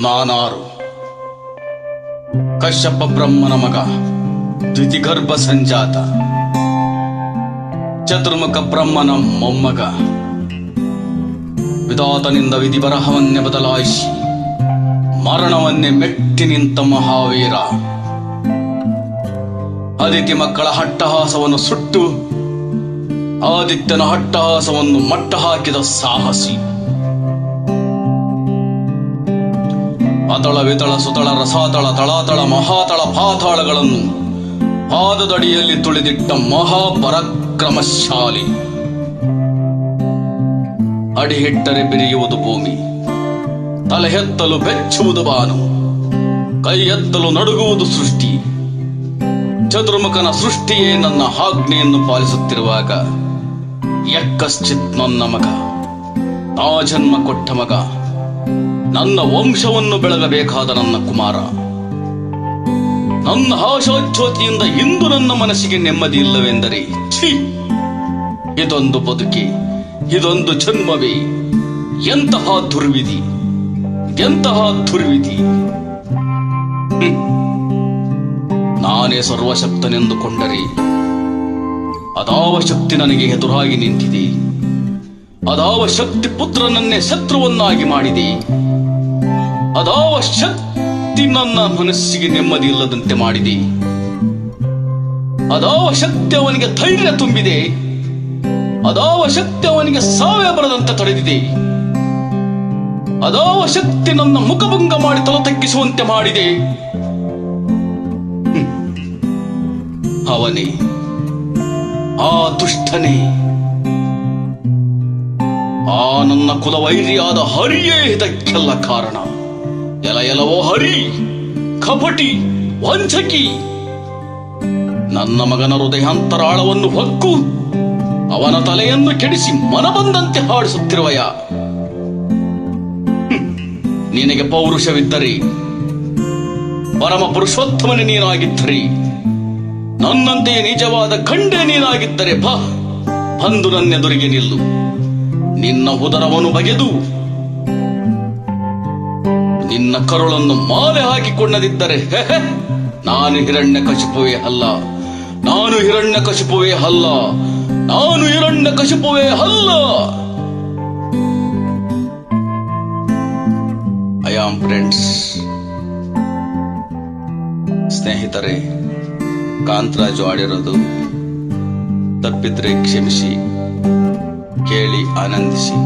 ನಾನಾರು ಕಶ್ಯಪ ಬ್ರಹ್ಮನ ಮಗ, ದ್ವಿತಿಗರ್ಭ ಸಂಜಾತ, ಚತುರ್ಮುಖ ಬ್ರಹ್ಮನ ಮೊಮ್ಮಗ. ವಿಧಾತನಿಂದ ವಿಧಿ ಬರಹವನ್ನೇ ಬದಲಾಯಿಸಿ ಮರಣವನ್ನೇ ಮೆಟ್ಟಿ ನಿಂತ ಮಹಾವೀರ. ಅದಿತಿ ಮಕ್ಕಳ ಹಟ್ಟಹಾಸವನ್ನು ಸುಟ್ಟು ಆದಿತ್ಯನ ಹಟ್ಟಹಾಸವನ್ನು ಮಟ್ಟ ಹಾಕಿದ ಸಾಹಸಿ. ಅತಳ ವಿತಳ ಸುತಳ ರಸಾತಳ ತಳಾತಳ ಮಹಾತಳ ಪಾತಾಳಗಳನ್ನು ಪಾದದಡಿಯಲ್ಲಿ ತುಳಿದಿಟ್ಟ ಮಹಾಪರಾಕ್ರಮಶಾಲಿ. ಅಡಿಹಿಟ್ಟರೆ ಬಿರಿಯುವುದು ಭೂಮಿ, ತಲೆ ಎತ್ತಲು ಬೆಚ್ಚುವುದು ಬಾನು, ಕೈ ಎತ್ತಲು ನಡುಗುವುದು ಸೃಷ್ಟಿ. ಚತುರ್ಮುಖನ ಸೃಷ್ಟಿಯೇ ನನ್ನ ಆಜ್ಞೆಯನ್ನು ಪಾಲಿಸುತ್ತಿರುವಾಗ ಯಕ್ಕಶ್ಚಿತ್ ನನ್ನ ಮಗ, ಆ ಜನ್ಮ ಕೊಟ್ಟ ಮಗ, ನನ್ನ ವಂಶವನ್ನು ಬೆಳಗಬೇಕಾದ ನನ್ನ ಕುಮಾರ. ನನ್ನ ಆಶಾಜ್ಯೋತಿಯಿಂದ ಇಂದು ನನ್ನ ಮನಸ್ಸಿಗೆ ನೆಮ್ಮದಿ ಇಲ್ಲವೆಂದರೆ ಛೀ, ಇದೊಂದು ಬದುಕಿ, ಇದೊಂದು ಜನ್ಮವೇ, ಎಂತಹ ದುರ್ವಿಧಿ, ಎಂತಹ ದುರ್ವಿಧಿ. ನಾನೇ ಸರ್ವಶಕ್ತನೆಂದುಕೊಂಡರೆ ಅದಾವ ಶಕ್ತಿ ನನಗೆ ಎದುರಾಗಿ ನಿಂತಿದೆ. ಅದಾವ ಶಕ್ತಿ ಪುತ್ರನನ್ನೇ ಶತ್ರುವನ್ನಾಗಿ ಮಾಡಿದೆ. ಅದಾವ ಶಕ್ತಿ ನನ್ನ ಮನಸ್ಸಿಗೆ ನೆಮ್ಮದಿ ಇಲ್ಲದಂತೆ ಮಾಡಿದೆ. ಅದಾವ ಶಕ್ತಿ ಅವನಿಗೆ ಧೈರ್ಯ ತುಂಬಿದೆ. ಅದಾವ ಶಕ್ತಿ ಅವನಿಗೆ ಸಾವೇ ಬರದಂತೆ ತಡೆದಿದೆ. ಅದಾವ ಶಕ್ತಿ ನನ್ನ ಮುಖಭಂಗ ಮಾಡಿ ತಲೆ ತಗ್ಗಿಸುವಂತೆ ಮಾಡಿದೆ. ಅವನೇ, ಆ ದುಷ್ಟನೇ, ಆ ನನ್ನ ಕುಲವೈರಿಯಾದ ಹರಿಯೇ ಇದಕ್ಕೆಲ್ಲ ಕಾರಣ. ಎಲವೋ ಹರಿ, ಕಪಟಿ, ವಂಚಕಿ, ನನ್ನ ಮಗನ ಹೃದಯಾಂತರಾಳವನ್ನು ಹೊಕ್ಕು ಅವನ ತಲೆಯನ್ನು ಕೆಡಿಸಿ ಮನಬಂದಂತೆ ಹಾಡಿಸುತ್ತಿರುವಯ. ನಿನಗೆ ಪೌರುಷವಿದ್ದರೆ, ಪರಮ ಪುರುಷೋತ್ತಮನೇ ನೀನಾಗಿದ್ದರೆ, ನನ್ನಂತೆಯೇ ನಿಜವಾದ ಗಂಡೆ ನೀನಾಗಿದ್ದರೆ ಬಾ, ಬಂದು ನನ್ನೆದುರಿಗೆ ನಿಲ್ಲು. ನಿನ್ನ ಉದರವನ್ನು ಬಗೆದು ನಿನ್ನ ಕರುಳನ್ನು ಮಾಲೆ ಹಾಕಿಕೊಂಡದಿದ್ದರೆ ನಾನು ಹಿರಣ್ಯಕಶಿಪುವೇ ಅಲ್ಲ, ನಾನು ಹಿರಣ್ಯಕಶಿಪುವೇ ಅಲ್ಲ, ನಾನು ಹಿರಣ್ಯಕಶಿಪುವೇ ಅಲ್ಲ. I am friends. ಸ್ನೇಹಿತರೆ, ಕಾಂತರಾಜು ಆಡಿರೋದು ತಪ್ಪಿದ್ರೆ ಕ್ಷಮಿಸಿ, ಕೇಳಿ ಆನಂದಿಸಿ.